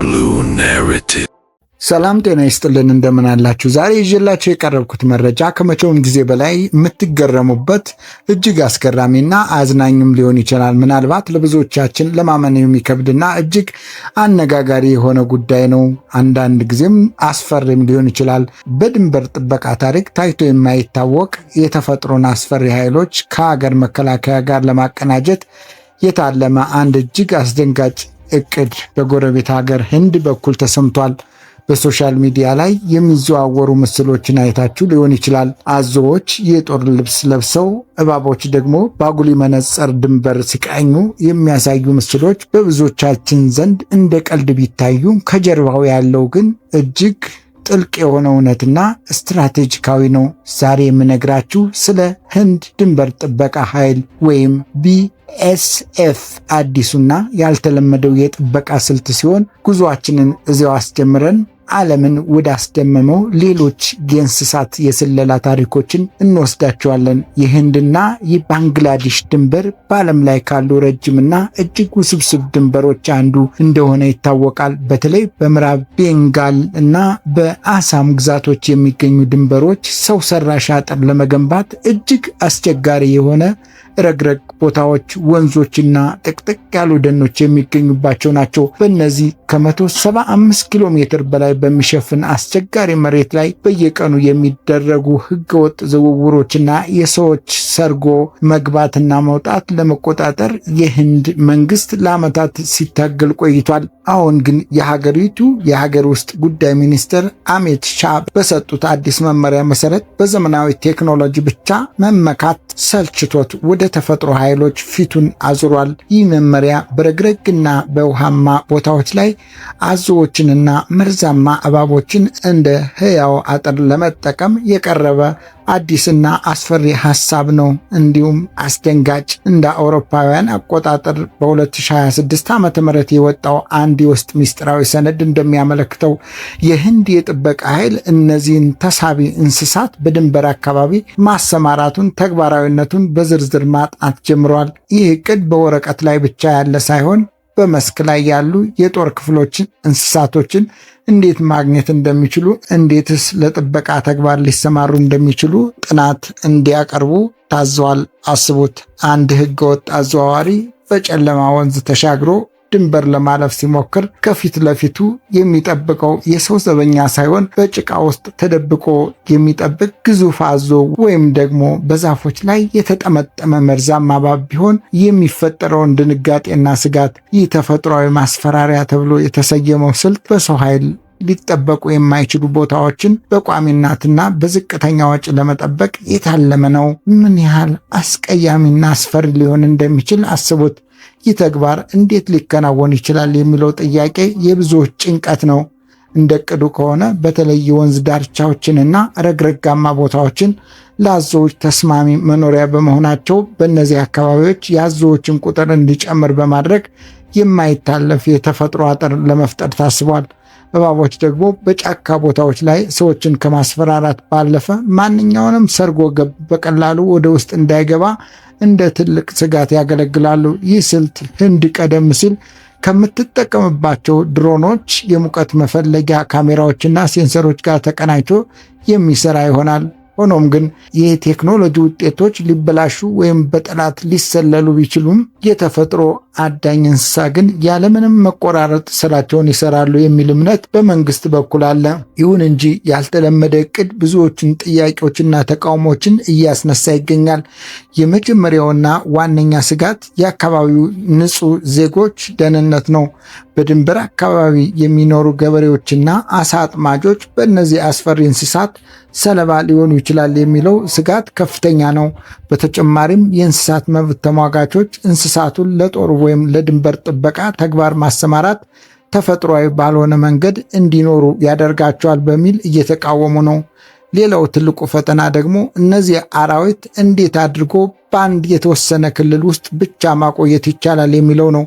Blue Narrative ሰላም ጤና ይስጥልን እንደምን አላችሁ? ዛሬ ይዤላችሁ የቀረብኩት መረጃ ከመቼውም ጊዜ በላይ የምትገረሙበት እጅግ አስገራሚና አዝናኝም ሊሆን ይችላል። ምናልባት ለብዙዎቻችን ለማመን የሚከብድና እጅግ አነጋጋሪ የሆነ ጉዳይ ነው። አንዳንድ ጊዜም አስፈሪም ሊሆን ይችላል። በድንበር ጥበቃ ታሪክ ታይቶ የማይታወቅ የተፈጥሮን አስፈሪ ኃይሎች ከሀገር መከላከያ ጋር ለማቀናጀት የታለመ አንድ እጅግ አስደንጋጭ እቅድ በጎረቤት ሀገር ህንድ በኩል ተሰምቷል። በሶሻል ሚዲያ ላይ የሚዘዋወሩ ምስሎችን አይታችሁ ሊሆን ይችላል። አዞዎች የጦር ልብስ ለብሰው፣ እባቦች ደግሞ በአጉሊ መነጽር ድንበር ሲቃኙ የሚያሳዩ ምስሎች በብዙዎቻችን ዘንድ እንደ ቀልድ ቢታዩ ከጀርባው ያለው ግን እጅግ ጥልቅ የሆነ እውነትና ስትራቴጂካዊ ነው። ዛሬ የምነግራችሁ ስለ ህንድ ድንበር ጥበቃ ኃይል ወይም BSF አዲሱና ያልተለመደው የጥበቃ ስልት ሲሆን ጉዞአችንን እዚያው አስጀምረን ዓለምን ወዳስደመመው ሌሎች የእንስሳት የስለላ ታሪኮችን እንወስዳቸዋለን። የህንድና የባንግላዴሽ ድንበር በዓለም ላይ ካሉ ረጅምና እጅግ ውስብስብ ድንበሮች አንዱ እንደሆነ ይታወቃል። በተለይ በምዕራብ ቤንጋል እና በአሳም ግዛቶች የሚገኙ ድንበሮች ሰው ሰራሽ አጥር ለመገንባት እጅግ አስቸጋሪ የሆነ ረግረግ ቦታዎች፣ ወንዞችና ጥቅጥቅ ያሉ ደኖች የሚገኙባቸው ናቸው። በእነዚህ ከ175 ኪሎ ሜትር በላይ በሚሸፍን አስቸጋሪ መሬት ላይ በየቀኑ የሚደረጉ ህገወጥ ዝውውሮችና የሰዎች ሰርጎ መግባትና መውጣት ለመቆጣጠር የህንድ መንግስት ለዓመታት ሲታገል ቆይቷል። አሁን ግን የሀገሪቱ የሀገር ውስጥ ጉዳይ ሚኒስትር አሚት ሻህ በሰጡት አዲስ መመሪያ መሰረት በዘመናዊ ቴክኖሎጂ ብቻ መመካት ሰልችቶት ወደ ተፈጥሮ ኃይሎች ፊቱን አዙሯል። ይህ መመሪያ በረግረግና በውሃማ ቦታዎች ላይ አዞዎችንና መርዛማ እባቦችን እንደ ህያው አጥር ለመጠቀም የቀረበ አዲስና አስፈሪ ሐሳብ ነው። እንዲሁም አስደንጋጭ። እንደ አውሮፓውያን አቆጣጠር በ2026 ዓ.ም የወጣው አንድ የውስጥ ምስጢራዊ ሰነድ እንደሚያመለክተው የህንድ የጥበቃ ኃይል እነዚህን ተሳቢ እንስሳት በድንበር አካባቢ ማሰማራቱን ተግባራዊነቱን በዝርዝር ማጥናት ጀምሯል። ይህ እቅድ በወረቀት ላይ ብቻ ያለ ሳይሆን በመስክ ላይ ያሉ የጦር ክፍሎችን እንስሳቶችን እንዴት ማግኘት እንደሚችሉ፣ እንዴትስ ለጥበቃ ተግባር ሊሰማሩ እንደሚችሉ ጥናት እንዲያቀርቡ ታዘዋል። አስቡት፣ አንድ ህገወጥ አዘዋዋሪ በጨለማ ወንዝ ተሻግሮ ድንበር ለማለፍ ሲሞክር ከፊት ለፊቱ የሚጠብቀው የሰው ዘበኛ ሳይሆን በጭቃ ውስጥ ተደብቆ የሚጠብቅ ግዙፍ አዞ ወይም ደግሞ በዛፎች ላይ የተጠመጠመ መርዛማ እባብ ቢሆን የሚፈጠረውን ድንጋጤና ስጋት። ይህ ተፈጥሯዊ ማስፈራሪያ ተብሎ የተሰየመው ስልት በሰው ኃይል ሊጠበቁ የማይችሉ ቦታዎችን በቋሚነትና በዝቅተኛ ወጪ ለመጠበቅ የታለመ ነው። ምን ያህል አስቀያሚና አስፈሪ ሊሆን እንደሚችል አስቡት። ይህ ተግባር እንዴት ሊከናወን ይችላል የሚለው ጥያቄ የብዙዎች ጭንቀት ነው። እንደ ዕቅዱ ከሆነ በተለይ የወንዝ ዳርቻዎችንና ረግረጋማ ቦታዎችን ለአዞዎች ተስማሚ መኖሪያ በመሆናቸው በእነዚህ አካባቢዎች የአዞዎችን ቁጥር እንዲጨምር በማድረግ የማይታለፍ የተፈጥሮ አጥር ለመፍጠር ታስቧል። እባቦች ደግሞ በጫካ ቦታዎች ላይ ሰዎችን ከማስፈራራት ባለፈ ማንኛውንም ሰርጎ ገብ በቀላሉ ወደ ውስጥ እንዳይገባ እንደ ትልቅ ስጋት ያገለግላሉ። ይህ ስልት ህንድ ቀደም ሲል ከምትጠቀምባቸው ድሮኖች፣ የሙቀት መፈለጊያ ካሜራዎችና ሴንሰሮች ጋር ተቀናጅቶ የሚሰራ ይሆናል። ሆኖም ግን የቴክኖሎጂ ውጤቶች ሊበላሹ ወይም በጠላት ሊሰለሉ ቢችሉም የተፈጥሮ አዳኝ እንስሳ ግን ያለምንም መቆራረጥ ስራቸውን ይሰራሉ የሚል እምነት በመንግስት በኩል አለ። ይሁን እንጂ ያልተለመደ እቅድ ብዙዎችን ጥያቄዎችና ተቃውሞችን እያስነሳ ይገኛል። የመጀመሪያውና ዋነኛ ስጋት የአካባቢው ንጹህ ዜጎች ደህንነት ነው። በድንበር አካባቢ የሚኖሩ ገበሬዎችና አሳ አጥማጆች በእነዚህ አስፈሪ እንስሳት ሰለባ ሊሆኑ ይችላል የሚለው ስጋት ከፍተኛ ነው። በተጨማሪም የእንስሳት መብት ተሟጋቾች እንስሳቱን ለጦር ወይም ለድንበር ጥበቃ ተግባር ማሰማራት ተፈጥሯዊ ባልሆነ መንገድ እንዲኖሩ ያደርጋቸዋል በሚል እየተቃወሙ ነው። ሌላው ትልቁ ፈተና ደግሞ እነዚህ አራዊት እንዴት አድርጎ በአንድ የተወሰነ ክልል ውስጥ ብቻ ማቆየት ይቻላል የሚለው ነው።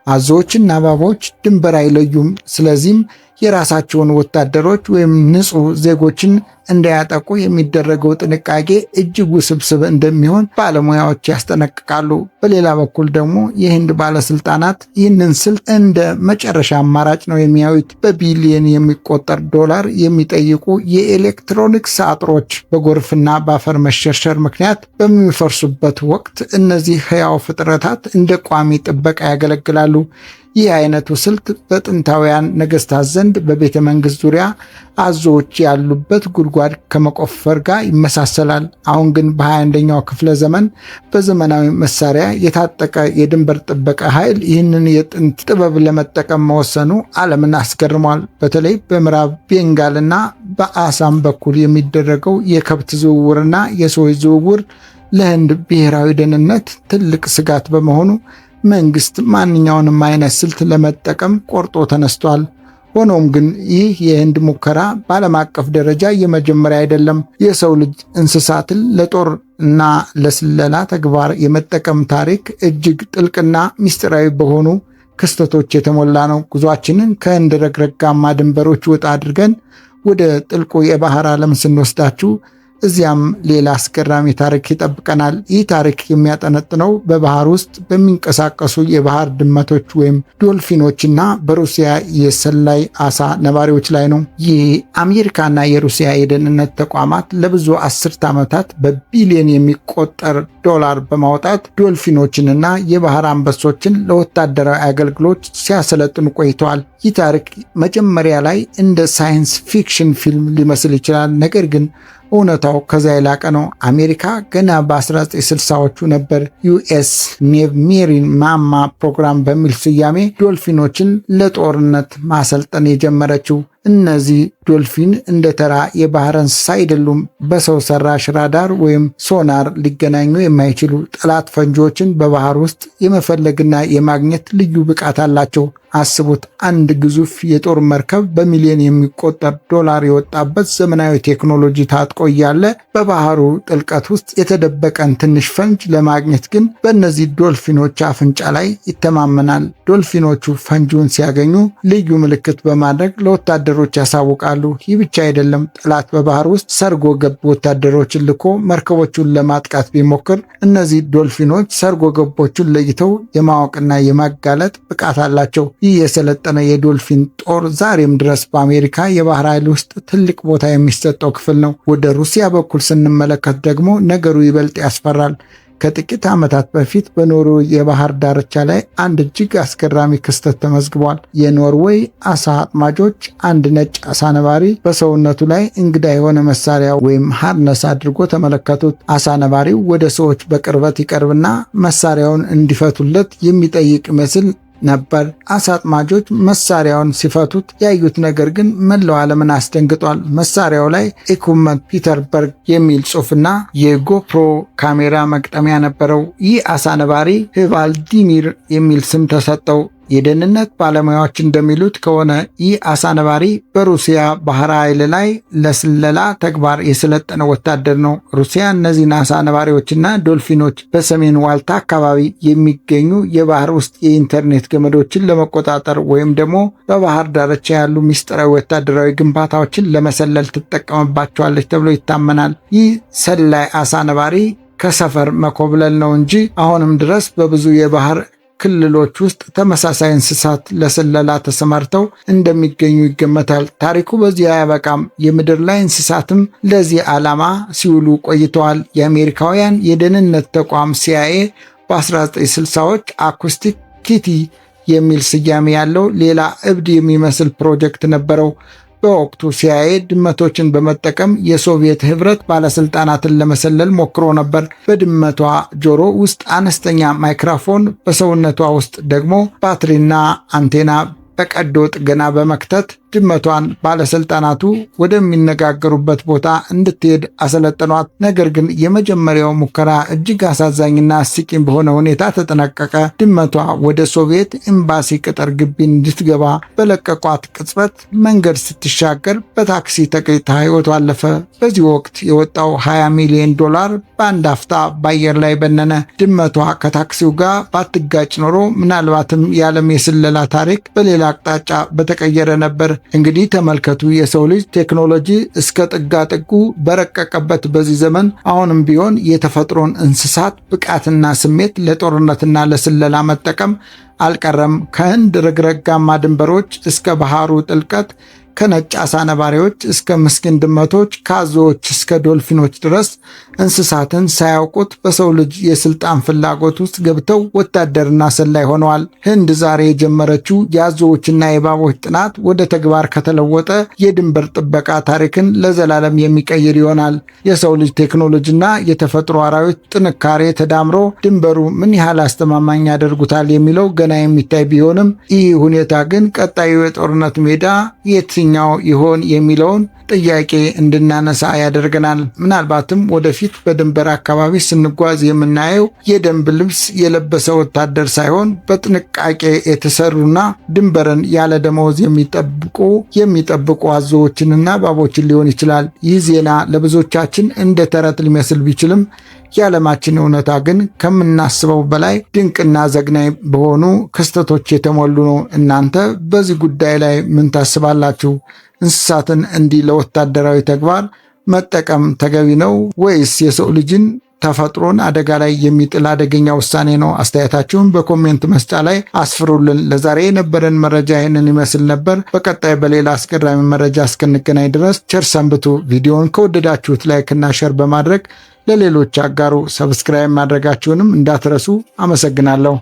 አዞዎችና እባቦች ድንበር አይለዩም። ስለዚህም የራሳቸውን ወታደሮች ወይም ንጹህ ዜጎችን እንዳያጠቁ የሚደረገው ጥንቃቄ እጅግ ውስብስብ እንደሚሆን ባለሙያዎች ያስጠነቅቃሉ። በሌላ በኩል ደግሞ የህንድ ባለስልጣናት ይህንን ስልት እንደ መጨረሻ አማራጭ ነው የሚያዩት። በቢሊየን የሚቆጠር ዶላር የሚጠይቁ የኤሌክትሮኒክስ አጥሮች በጎርፍና በአፈር መሸርሸር ምክንያት በሚፈርሱበት ወቅት እነዚህ ህያው ፍጥረታት እንደ ቋሚ ጥበቃ ያገለግላሉ። ይህ አይነቱ ስልት በጥንታውያን ነገስታት ዘንድ በቤተ መንግስት ዙሪያ አዞዎች ያሉበት ጉድጓድ ከመቆፈር ጋር ይመሳሰላል። አሁን ግን በ21ኛው ክፍለ ዘመን በዘመናዊ መሳሪያ የታጠቀ የድንበር ጥበቃ ኃይል ይህንን የጥንት ጥበብ ለመጠቀም መወሰኑ ዓለምን አስገርሟል። በተለይ በምዕራብ ቤንጋልና በአሳም በኩል የሚደረገው የከብት ዝውውርና የሰዎች ዝውውር ለህንድ ብሔራዊ ደህንነት ትልቅ ስጋት በመሆኑ መንግስት ማንኛውንም አይነት ስልት ለመጠቀም ቆርጦ ተነስቷል። ሆኖም ግን ይህ የህንድ ሙከራ በዓለም አቀፍ ደረጃ የመጀመሪያ አይደለም። የሰው ልጅ እንስሳትን ለጦር እና ለስለላ ተግባር የመጠቀም ታሪክ እጅግ ጥልቅና ምስጢራዊ በሆኑ ክስተቶች የተሞላ ነው። ጉዟችንን ከህንድ ረግረጋማ ድንበሮች ወጣ አድርገን ወደ ጥልቁ የባህር ዓለም ስንወስዳችሁ እዚያም ሌላ አስገራሚ ታሪክ ይጠብቀናል። ይህ ታሪክ የሚያጠነጥነው በባህር ውስጥ በሚንቀሳቀሱ የባህር ድመቶች ወይም ዶልፊኖችና በሩሲያ የሰላይ አሳ ነባሪዎች ላይ ነው። የአሜሪካና የሩሲያ የደህንነት ተቋማት ለብዙ አስርት ዓመታት በቢሊዮን የሚቆጠር ዶላር በማውጣት ዶልፊኖችንና የባህር አንበሶችን ለወታደራዊ አገልግሎት ሲያሰለጥኑ ቆይተዋል። ይህ ታሪክ መጀመሪያ ላይ እንደ ሳይንስ ፊክሽን ፊልም ሊመስል ይችላል። ነገር ግን እውነታው ከዛ የላቀ ነው። አሜሪካ ገና በ1960ዎቹ ነበር ዩኤስ ኔቭ ሜሪን ማማ ፕሮግራም በሚል ስያሜ ዶልፊኖችን ለጦርነት ማሰልጠን የጀመረችው። እነዚህ ዶልፊን እንደ ተራ የባህር እንስሳ አይደሉም። በሰው ሰራሽ ራዳር ወይም ሶናር ሊገናኙ የማይችሉ ጠላት ፈንጂዎችን በባህር ውስጥ የመፈለግና የማግኘት ልዩ ብቃት አላቸው። አስቡት፣ አንድ ግዙፍ የጦር መርከብ በሚሊዮን የሚቆጠር ዶላር የወጣበት ዘመናዊ ቴክኖሎጂ ታጥቆ እያለ በባህሩ ጥልቀት ውስጥ የተደበቀን ትንሽ ፈንጅ ለማግኘት ግን በእነዚህ ዶልፊኖች አፍንጫ ላይ ይተማመናል። ዶልፊኖቹ ፈንጂውን ሲያገኙ ልዩ ምልክት በማድረግ ለወታደሮች ያሳውቃሉ። ይህ ብቻ አይደለም፣ ጠላት በባህር ውስጥ ሰርጎ ገብ ወታደሮችን ልኮ መርከቦቹን ለማጥቃት ቢሞክር እነዚህ ዶልፊኖች ሰርጎ ገቦቹን ለይተው የማወቅና የማጋለጥ ብቃት አላቸው። ይህ የሰለጠነ የዶልፊን ጦር ዛሬም ድረስ በአሜሪካ የባህር ኃይል ውስጥ ትልቅ ቦታ የሚሰጠው ክፍል ነው። ወደ ሩሲያ በኩል ስንመለከት ደግሞ ነገሩ ይበልጥ ያስፈራል። ከጥቂት ዓመታት በፊት በኖርዌይ የባህር ዳርቻ ላይ አንድ እጅግ አስገራሚ ክስተት ተመዝግቧል። የኖርዌይ አሳ አጥማጆች አንድ ነጭ አሳ ነባሪ በሰውነቱ ላይ እንግዳ የሆነ መሳሪያ ወይም ሃርነስ አድርጎ ተመለከቱት። አሳ ነባሪው ወደ ሰዎች በቅርበት ይቀርብና መሳሪያውን እንዲፈቱለት የሚጠይቅ ይመስል ነበር። አሳ አጥማጆች መሳሪያውን ሲፈቱት ያዩት ነገር ግን መላው ዓለምን አስደንግጧል። መሳሪያው ላይ ኢኩመንት ፒተርበርግ የሚል ጽሑፍና የጎፕሮ ካሜራ መቅጠሚያ ነበረው። ይህ አሳ ነባሪ ቫልዲሚር የሚል ስም ተሰጠው። የደህንነት ባለሙያዎች እንደሚሉት ከሆነ ይህ አሳ ነባሪ በሩሲያ ባህር ኃይል ላይ ለስለላ ተግባር የሰለጠነ ወታደር ነው። ሩሲያ እነዚህን አሳ ነባሪዎችና ዶልፊኖች በሰሜን ዋልታ አካባቢ የሚገኙ የባህር ውስጥ የኢንተርኔት ገመዶችን ለመቆጣጠር ወይም ደግሞ በባህር ዳርቻ ያሉ ምስጢራዊ ወታደራዊ ግንባታዎችን ለመሰለል ትጠቀምባቸዋለች ተብሎ ይታመናል። ይህ ሰላይ አሳ ነባሪ ከሰፈር መኮብለል ነው እንጂ አሁንም ድረስ በብዙ የባህር ክልሎች ውስጥ ተመሳሳይ እንስሳት ለስለላ ተሰማርተው እንደሚገኙ ይገመታል። ታሪኩ በዚህ አያበቃም። የምድር ላይ እንስሳትም ለዚህ ዓላማ ሲውሉ ቆይተዋል። የአሜሪካውያን የደህንነት ተቋም ሲአይኤ በ1960ዎች አኩስቲክ ኪቲ የሚል ስያሜ ያለው ሌላ እብድ የሚመስል ፕሮጀክት ነበረው። በወቅቱ ሲአይኤ ድመቶችን በመጠቀም የሶቪየት ህብረት ባለስልጣናትን ለመሰለል ሞክሮ ነበር። በድመቷ ጆሮ ውስጥ አነስተኛ ማይክሮፎን፣ በሰውነቷ ውስጥ ደግሞ ባትሪና አንቴና በቀዶ ጥገና በመክተት ድመቷን ባለስልጣናቱ ወደሚነጋገሩበት ቦታ እንድትሄድ አሰለጠኗት። ነገር ግን የመጀመሪያው ሙከራ እጅግ አሳዛኝና አስቂኝ በሆነ ሁኔታ ተጠናቀቀ። ድመቷ ወደ ሶቪየት ኤምባሲ ቅጥር ግቢ እንድትገባ በለቀቋት ቅጽበት መንገድ ስትሻገር በታክሲ ተቀይታ ህይወቷ አለፈ። በዚህ ወቅት የወጣው $20 ሚሊዮን በአንድ አፍታ በአየር ላይ በነነ። ድመቷ ከታክሲው ጋር ባትጋጭ ኖሮ ምናልባትም የዓለም የስለላ ታሪክ በሌላ አቅጣጫ በተቀየረ ነበር። እንግዲህ ተመልከቱ፣ የሰው ልጅ ቴክኖሎጂ እስከ ጥጋጥጉ በረቀቀበት በዚህ ዘመን አሁንም ቢሆን የተፈጥሮን እንስሳት ብቃትና ስሜት ለጦርነትና ለስለላ መጠቀም አልቀረም። ከህንድ ረግረጋማ ድንበሮች እስከ ባህሩ ጥልቀት፣ ከነጭ አሳ ነባሪዎች እስከ ምስኪን ድመቶች፣ ከአዞዎች እስከ ዶልፊኖች ድረስ እንስሳትን ሳያውቁት በሰው ልጅ የስልጣን ፍላጎት ውስጥ ገብተው ወታደርና ሰላይ ሆነዋል። ህንድ ዛሬ የጀመረችው የአዞዎችና የእባቦች ጥናት ወደ ተግባር ከተለወጠ የድንበር ጥበቃ ታሪክን ለዘላለም የሚቀይር ይሆናል። የሰው ልጅ ቴክኖሎጂና የተፈጥሮ አራዊት ጥንካሬ ተዳምሮ ድንበሩ ምን ያህል አስተማማኝ ያደርጉታል የሚለው ገና የሚታይ ቢሆንም ይህ ሁኔታ ግን ቀጣዩ የጦርነት ሜዳ የትኛው ይሆን የሚለውን ጥያቄ እንድናነሳ ያደርገናል። ምናልባትም ወደፊት በድንበር አካባቢ ስንጓዝ የምናየው የደንብ ልብስ የለበሰ ወታደር ሳይሆን በጥንቃቄ የተሰሩና ድንበርን ያለ ደመወዝ የሚጠብቁ አዞዎችንና እባቦችን ሊሆን ይችላል። ይህ ዜና ለብዙዎቻችን እንደ ተረት ሊመስል ቢችልም የዓለማችን እውነታ ግን ከምናስበው በላይ ድንቅና ዘግናኝ በሆኑ ክስተቶች የተሞሉ ነው። እናንተ በዚህ ጉዳይ ላይ ምን ታስባላችሁ? እንስሳትን እንዲህ ለወታደራዊ ተግባር መጠቀም ተገቢ ነው ወይስ የሰው ልጅን ተፈጥሮን አደጋ ላይ የሚጥል አደገኛ ውሳኔ ነው? አስተያየታችሁን በኮሜንት መስጫ ላይ አስፍሩልን። ለዛሬ የነበረን መረጃ ይህንን ይመስል ነበር። በቀጣይ በሌላ አስገራሚ መረጃ እስክንገናኝ ድረስ ቸር ሰንብቱ። ቪዲዮውን ከወደዳችሁት ላይክና ሸር በማድረግ ለሌሎች አጋሩ። ሰብስክራይብ ማድረጋችሁንም እንዳትረሱ። አመሰግናለሁ።